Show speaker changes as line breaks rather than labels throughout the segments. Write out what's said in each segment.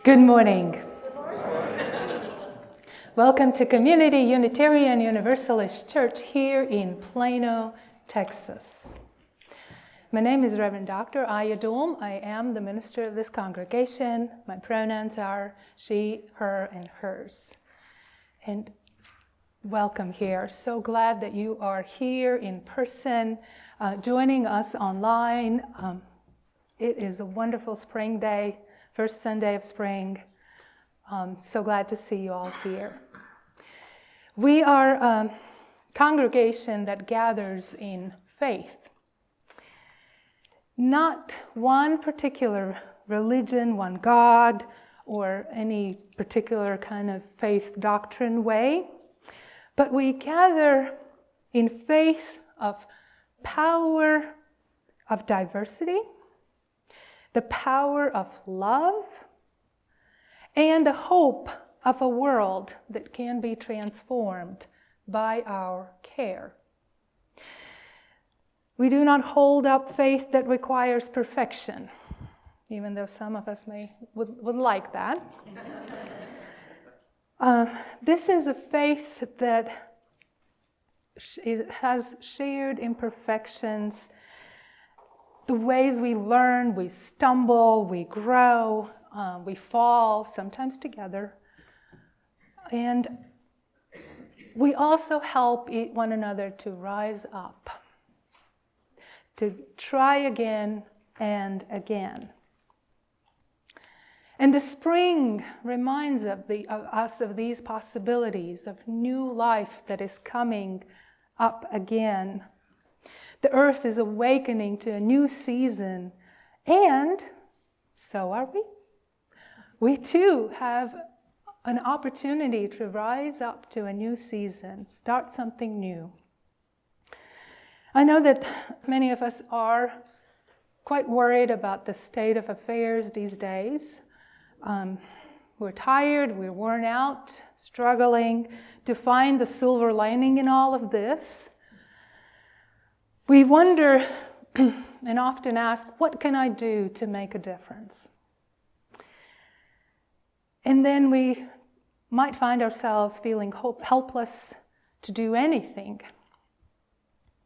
Good morning. Welcome to Community Unitarian Universalist Church here in Plano, Texas. My name is Reverend Dr. Aija Duelm. I am the minister of this congregation. My pronouns are she, her, and hers. And welcome here. So glad that you are here in person, joining us online. It is a wonderful spring day. First Sunday of spring. So glad to see you all here. We are a congregation that gathers in faith. Not one particular religion, one God, or any particular kind of faith doctrine way, but we gather in faith of power, of diversity, the power of love, and the hope of a world that can be transformed by our care. We do not hold up faith that requires perfection, even though some of us would like that. This is a faith that has shared imperfections. The ways we learn, we stumble, we grow, we fall, sometimes together. And we also help one another to rise up, to try again and again. And the spring reminds us of these possibilities of new life that is coming up again. The earth is awakening to a new season, and so are we. We too have an opportunity to rise up to a new season, start something new. I know that many of us are quite worried about the state of affairs these days. We're tired, we're worn out, struggling to find the silver lining in all of this. We wonder and often ask, what can I do to make a difference? And then we might find ourselves feeling helpless to do anything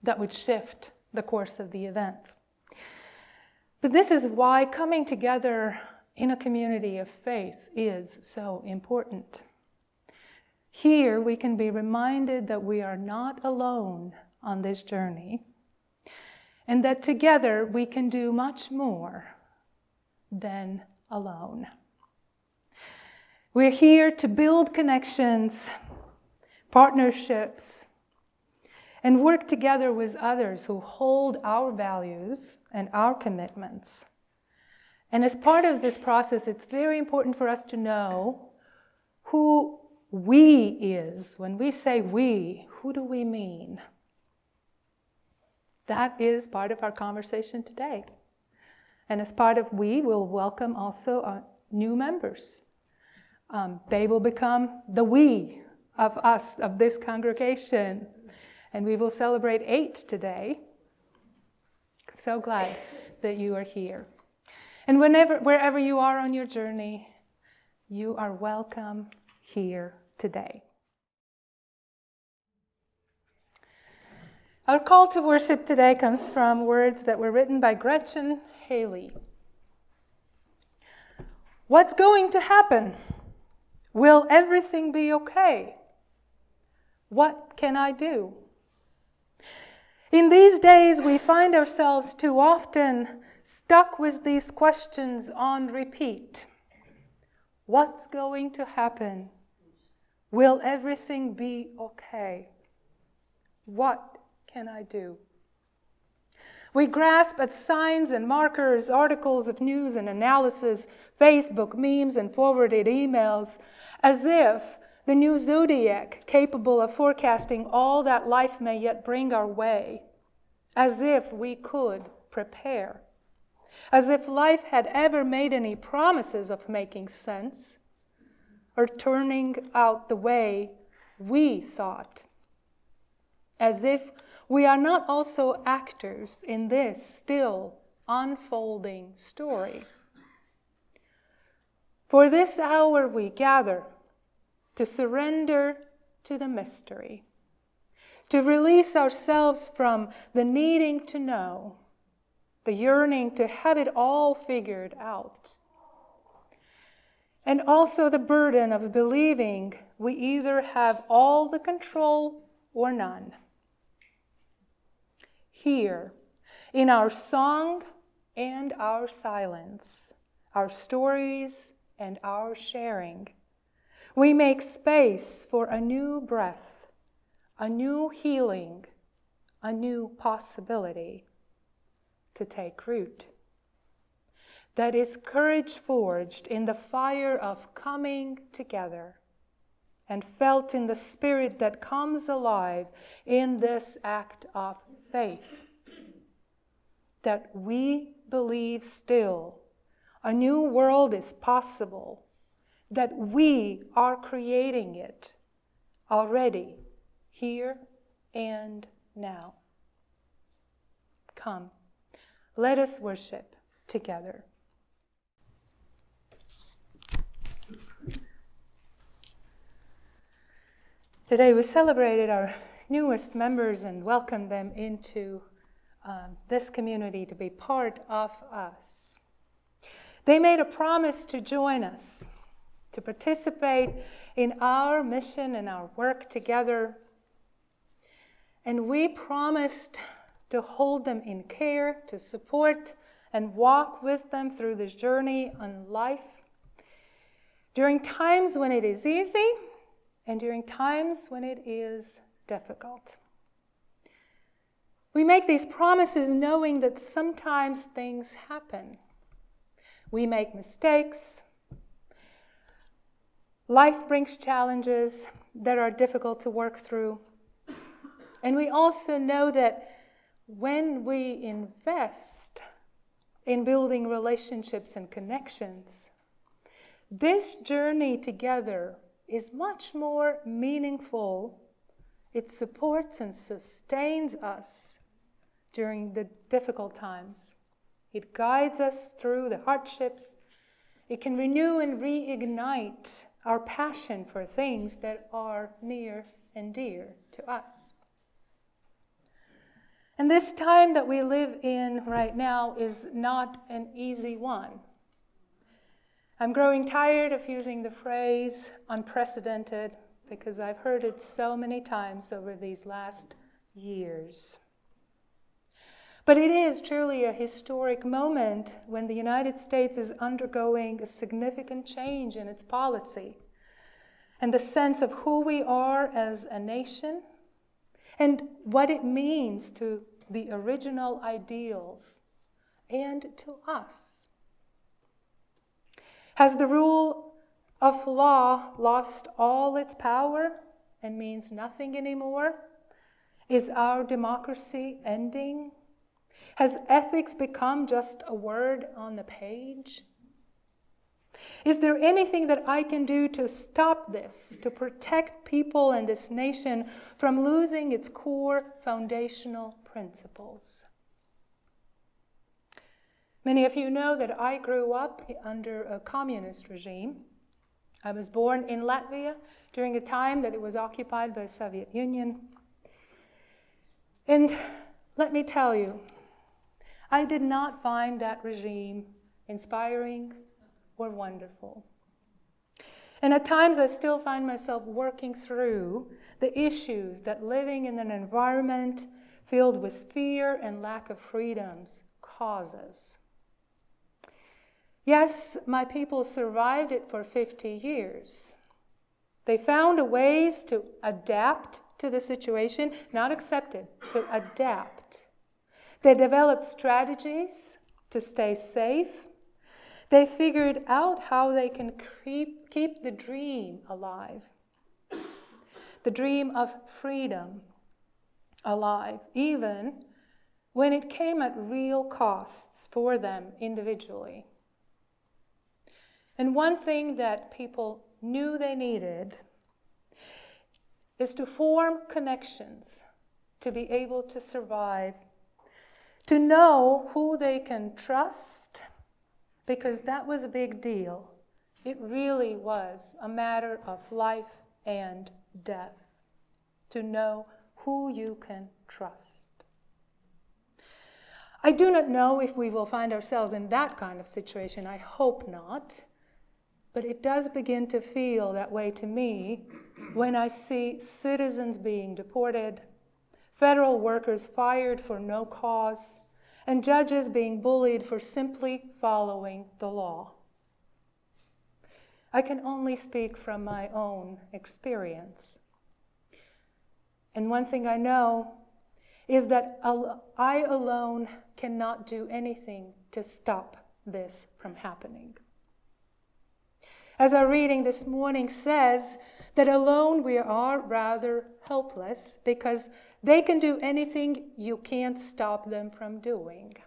that would shift the course of the events. But this is why coming together in a community of faith is so important. Here we can be reminded that we are not alone on this journey, and that together we can do much more than alone. We're here to build connections, partnerships, and work together with others who hold our values and our commitments. And as part of this process, it's very important for us to know who we is. When we say we, who do we mean? That is part of our conversation today. And as part of we'll welcome also new members. They will become the we of us, of this congregation. And we will celebrate 8 today. So glad that you are here. And wherever you are on your journey, you are welcome here today. Our call to worship today comes from words that were written by Gretchen. What's going to happen? Will everything be okay? What can I do? In these days, we find ourselves too often stuck with these questions on repeat. What's going to happen? Will everything be okay? What can I do? We grasp at signs and markers, articles of news and analysis, Facebook memes and forwarded emails, as if the new zodiac capable of forecasting all that life may yet bring our way, as if we could prepare, as if life had ever made any promises of making sense or turning out the way we thought, as if we are not also actors in this still unfolding story. For this hour we gather to surrender to the mystery, to release ourselves from the needing to know, the yearning to have it all figured out, and also the burden of believing we either have all the control or none. Here, in our song and our silence, our stories and our sharing, we make space for a new breath, a new healing, a new possibility to take root. That is courage forged in the fire of coming together and felt in the spirit that comes alive in this act of faith. That we believe still a new world is possible, that we are creating it already, here and now. Come, let us worship together. Today we celebrated our newest members and welcomed them into this community to be part of us. They made a promise to join us, to participate in our mission and our work together. And we promised to hold them in care, to support and walk with them through this journey on life, during times when it is easy and during times when it is difficult. We make these promises knowing that sometimes things happen. We make mistakes. Life brings challenges that are difficult to work through. And we also know that when we invest in building relationships and connections, this journey together is much more meaningful. It supports and sustains us during the difficult times. It guides us through the hardships. It can renew and reignite our passion for things that are near and dear to us. And this time that we live in right now is not an easy one. I'm growing tired of using the phrase unprecedented because I've heard it so many times over these last years. But it is truly a historic moment when the United States is undergoing a significant change in its policy and the sense of who we are as a nation and what it means to the original ideals and to us. Has the rule of law lost all its power and means nothing anymore? Is our democracy ending? Has ethics become just a word on the page? Is there anything that I can do to stop this, to protect people and this nation from losing its core foundational principles? Many of you know that I grew up under a communist regime. I was born in Latvia during a time that it was occupied by the Soviet Union. And let me tell you, I did not find that regime inspiring or wonderful. And at times I still find myself working through the issues that living in an environment filled with fear and lack of freedoms causes. Yes, my people survived it for 50 years. They found ways to adapt to the situation, not accept it, to adapt. They developed strategies to stay safe. They figured out how they can keep the dream alive, the dream of freedom alive, even when it came at real costs for them individually. And one thing that people knew they needed is to form connections, to be able to survive, to know who they can trust, because that was a big deal It really was a matter of life and death to know who you can trust. I do not know if we will find ourselves in that kind of situation. I hope not. But it does begin to feel that way to me when I see citizens being deported, federal workers fired for no cause, and judges being bullied for simply following the law. I can only speak from my own experience. And one thing I know is that I alone cannot do anything to stop this from happening. As our reading this morning says, that alone we are rather helpless because they can do anything you can't stop them from doing.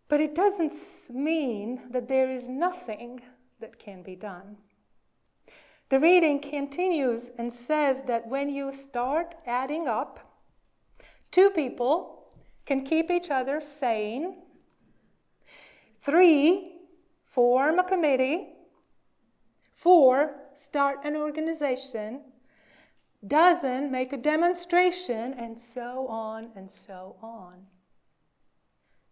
But it doesn't mean that there is nothing that can be done. The reading continues and says that when you start adding up, 2 people can keep each other sane, 3 form a committee, 4 start an organization, dozen make a demonstration, and so on and so on.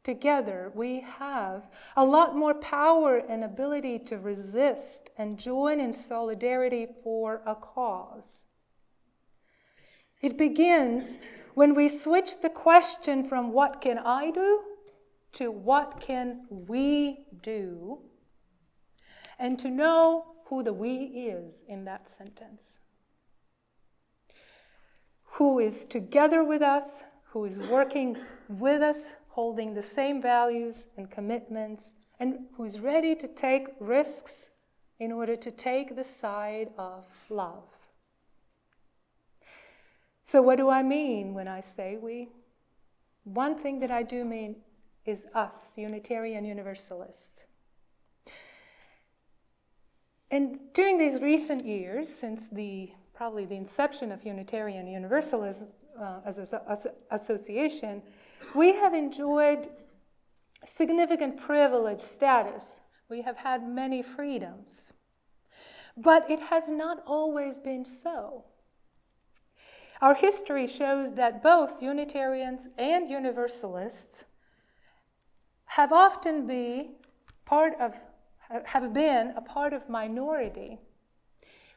Together, we have a lot more power and ability to resist and join in solidarity for a cause. It begins when we switch the question from what can I do to what can we do, and to know who the we is in that sentence. Who is together with us, who is working with us, holding the same values and commitments, and who is ready to take risks in order to take the side of love. So what do I mean when I say we? One thing that I do mean is us, Unitarian Universalists. And during these recent years, since probably the inception of Unitarian Universalism as an association, we have enjoyed significant privilege status. We have had many freedoms. But it has not always been so. Our history shows that both Unitarians and Universalists have often been a part of minority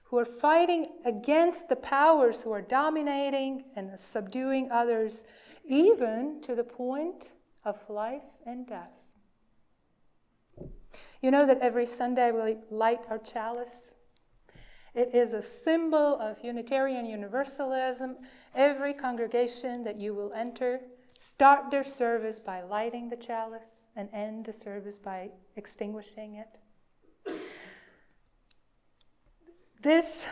who are fighting against the powers who are dominating and subduing others, even to the point of life and death. You know that every Sunday we light our chalice? It is a symbol of Unitarian Universalism. Every congregation that you will enter start their service by lighting the chalice and end the service by extinguishing it. This,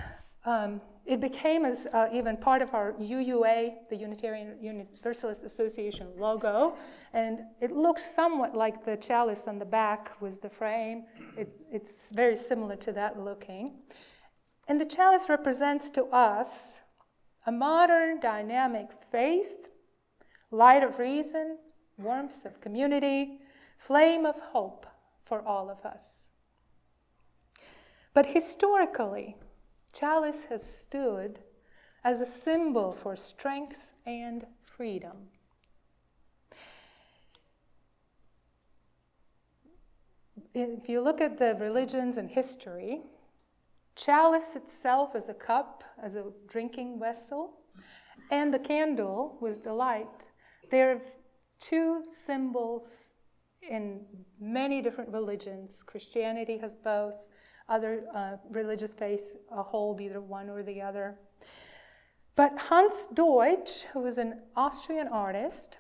it became even part of our UUA, the Unitarian Universalist Association logo, and it looks somewhat like the chalice on the back was the frame. It's very similar to that looking. And the chalice represents to us a modern, dynamic faith, light of reason, warmth of community, flame of hope for all of us. But historically, chalice has stood as a symbol for strength and freedom. If you look at the religions and history, chalice itself as a cup, as a drinking vessel, and the candle was the light. They're 2 symbols in many different religions. Christianity has both. Other religious faiths hold either one or the other. But Hans Deutsch, who was an Austrian artist,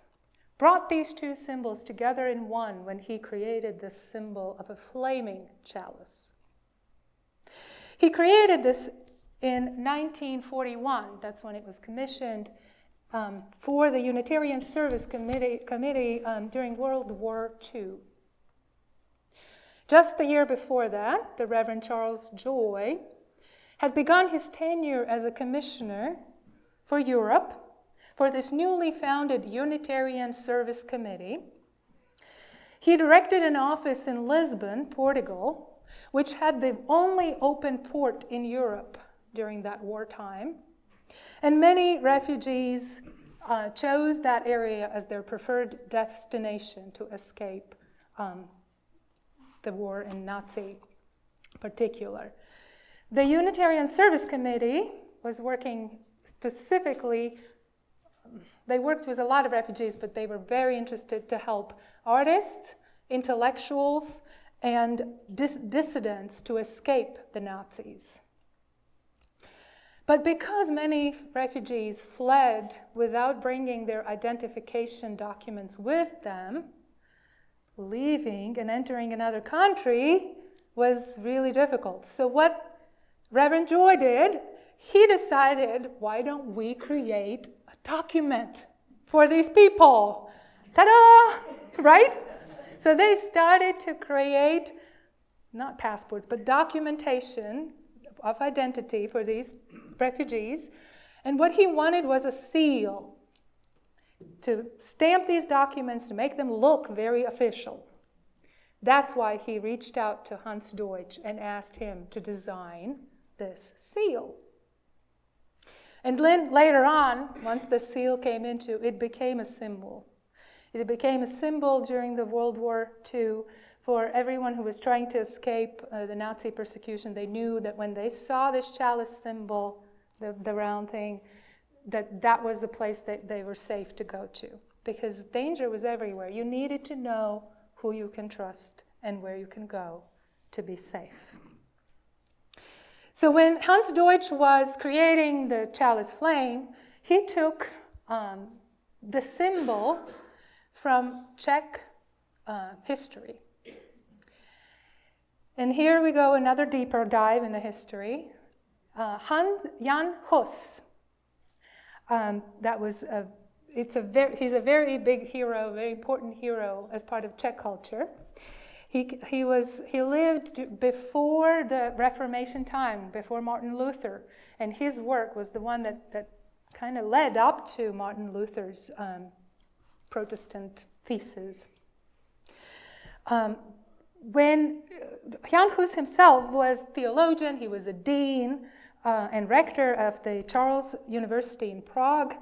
brought these 2 symbols together in one when he created this symbol of a flaming chalice. He created this in 1941. That's when it was commissioned for the Unitarian Service Committee during World War II. Just the year before that, the Reverend Charles Joy had begun his tenure as a commissioner for Europe for this newly founded Unitarian Service Committee. He directed an office in Lisbon, Portugal, which had the only open port in Europe during that wartime. And many refugees chose that area as their preferred destination to escape the war in Nazi particular. The Unitarian Service Committee was working specifically, they worked with a lot of refugees, but they were very interested to help artists, intellectuals, and dissidents to escape the Nazis. But because many refugees fled without bringing their identification documents with them, leaving and entering another country was really difficult. So what Reverend Joy did, he decided, why don't we create a document for these people? Ta-da! Right? So they started to create, not passports, but documentation of identity for these refugees. And what he wanted was a seal to stamp these documents, to make them look very official. That's why he reached out to Hans Deutsch and asked him to design this seal. And then later on, once the seal came into, it became a symbol. It became a symbol during the World War II for everyone who was trying to escape the Nazi persecution. They knew that when they saw this chalice symbol, the round thing, that was the place that they were safe to go to, because danger was everywhere. You needed to know who you can trust and where you can go to be safe. So when Hans Deutsch was creating the chalice flame, he took the symbol from Czech history. And here we go, another deeper dive into history. Jan Hus, he's a very big hero, very important hero as part of Czech culture. He lived before the Reformation time, before Martin Luther, and his work was the one that kind of led up to Martin Luther's Protestant thesis. When Jan Hus himself was theologian, he was a dean and rector of the Charles University in Prague.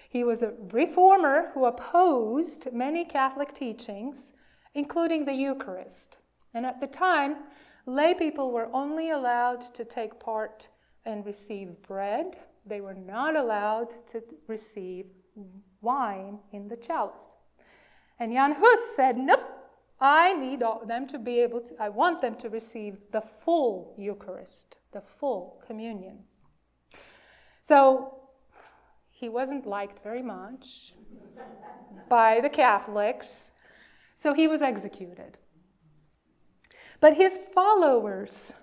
He was a reformer who opposed many Catholic teachings, including the Eucharist. And at the time, lay people were only allowed to take part and receive bread. They were not allowed to receive wine in the chalice. And Jan Hus said, nope, I want them to receive the full Eucharist, the full communion. So he wasn't liked very much by the Catholics, so he was executed. But his followers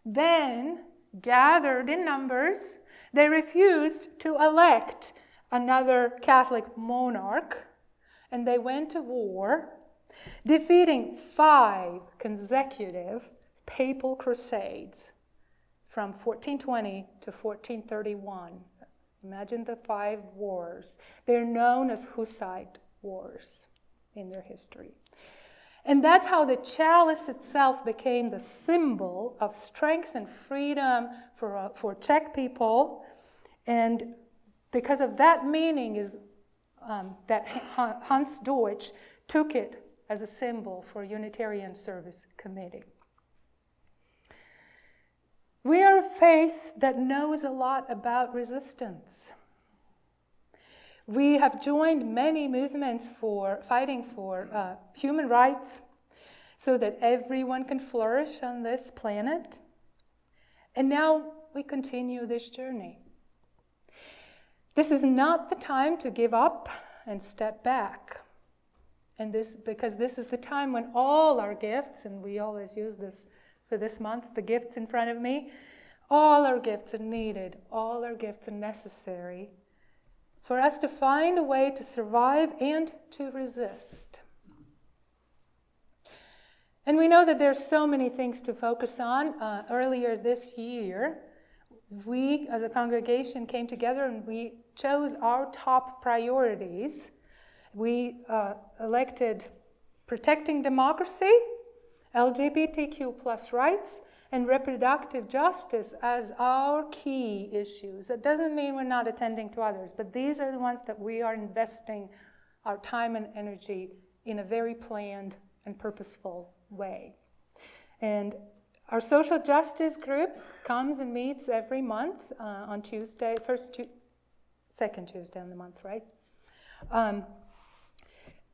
then gathered in numbers. They refused to elect another Catholic monarch, and they went to war, defeating 5 consecutive papal crusades from 1420 to 1431. Imagine the 5 wars. They're known as Hussite wars in their history. And that's how the chalice itself became the symbol of strength and freedom for Czech people. And because of that meaning is that Hans Deutsch took it as a symbol for Unitarian Service Committee. We are a faith that knows a lot about resistance. We have joined many movements for fighting for human rights so that everyone can flourish on this planet. And now we continue this journey. This is not the time to give up and step back. And because this is the time when all our gifts, and we always use this for this month, the gifts in front of me, all our gifts are needed, all our gifts are necessary for us to find a way to survive and to resist. And we know that there's so many things to focus on. Earlier this year, we as a congregation came together and we chose our top priorities. We elected protecting democracy, LGBTQ plus rights, and reproductive justice as our key issues. That doesn't mean we're not attending to others, but these are the ones that we are investing our time and energy in a very planned and purposeful way. And our social justice group comes and meets every month on Tuesday, second Tuesday in the month, right?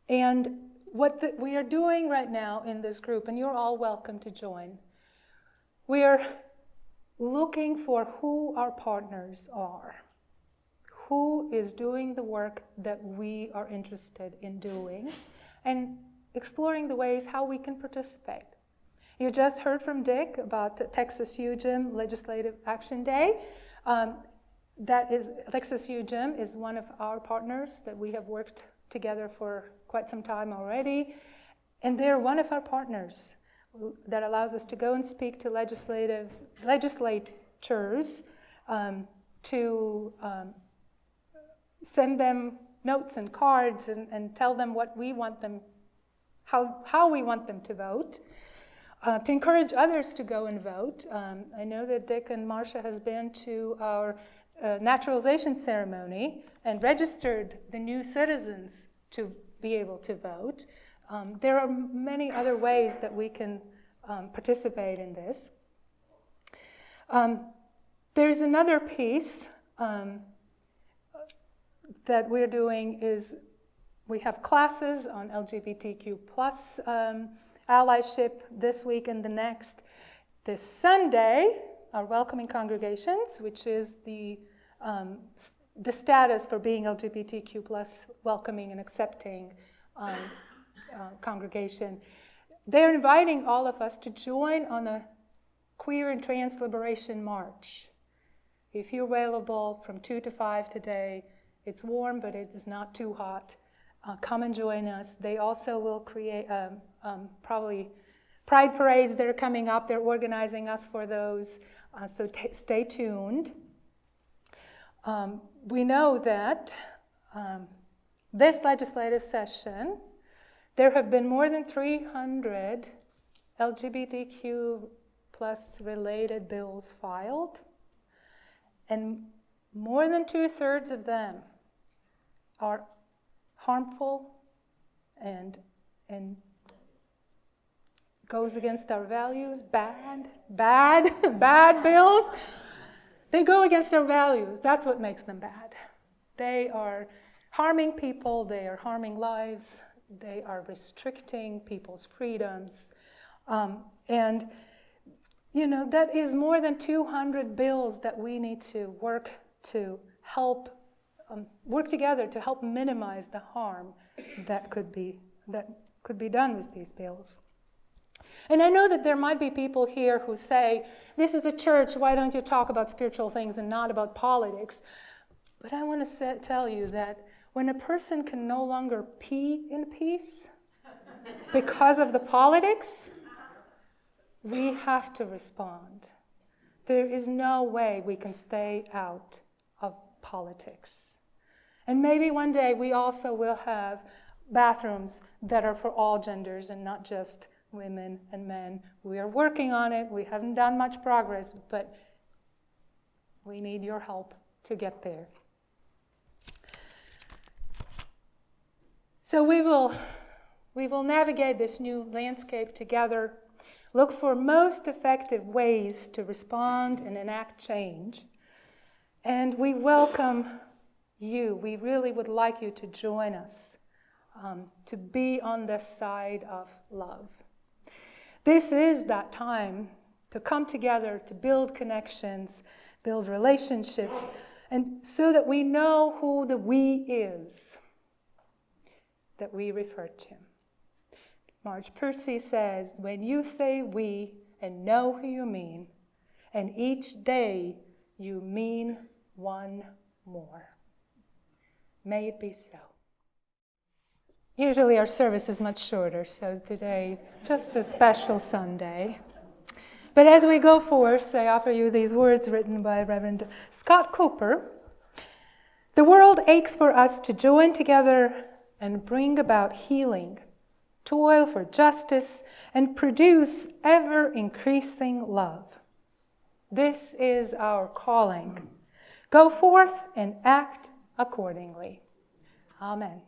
And what we are doing right now in this group, and you're all welcome to join, we are looking for who our partners are, who is doing the work that we are interested in doing, and exploring the ways how we can participate. You just heard from Dick about the Texas UGIM Legislative Action Day. Texas UGIM is one of our partners that we have worked together for quite some time already, and they're one of our partners that allows us to go and speak to legislatures to send them notes and cards and tell them what we want them, how we want them to vote, to encourage others to go and vote. I know that Dick and Marcia has been to our naturalization ceremony and registered the new citizens to be able to vote. There are many other ways that we can participate in this. There's another piece that we're doing is we have classes on LGBTQ plus allyship this week and the next. This Sunday, our welcoming congregations, which is the status for being LGBTQ plus welcoming and accepting congregation. They're inviting all of us to join on a Queer and Trans Liberation March. If you're available from 2 to 5 today, it's warm, but it is not too hot. Come and join us. They also will create probably pride parades that are coming up. They're organizing us for those, so stay tuned. We know that this legislative session, there have been more than 300 LGBTQ plus related bills filed, and more than 2/3 of them are harmful and goes against our values, bad bills. They go against our values. That's what makes them bad. They are harming people, they are harming lives, they are restricting people's freedoms. And, you know, that is more than 200 bills that we need to work together to help minimize the harm that could be done with these bills. And I know that there might be people here who say, this is the church, why don't you talk about spiritual things and not about politics? But I want to tell you that when a person can no longer pee in peace because of the politics, we have to respond. There is no way we can stay out of politics. And maybe one day we also will have bathrooms that are for all genders and not just women and men. We are working on it. We haven't done much progress, but we need your help to get there. So we will navigate this new landscape together, look for most effective ways to respond and enact change. And we welcome you. We really would like you to join us, to be on the side of love. This is that time to come together, to build connections, build relationships, and so that we know who the we is that we refer to. Marge Percy says, when you say we and know who you mean, and each day you mean one more. May it be so. Usually our service is much shorter, so today's just a special Sunday. But as we go forth, I offer you these words written by Reverend Scott Cooper. The world aches for us to join together and bring about healing toil for justice, and produce ever-increasing love. This is our calling. Go forth and act accordingly. Amen.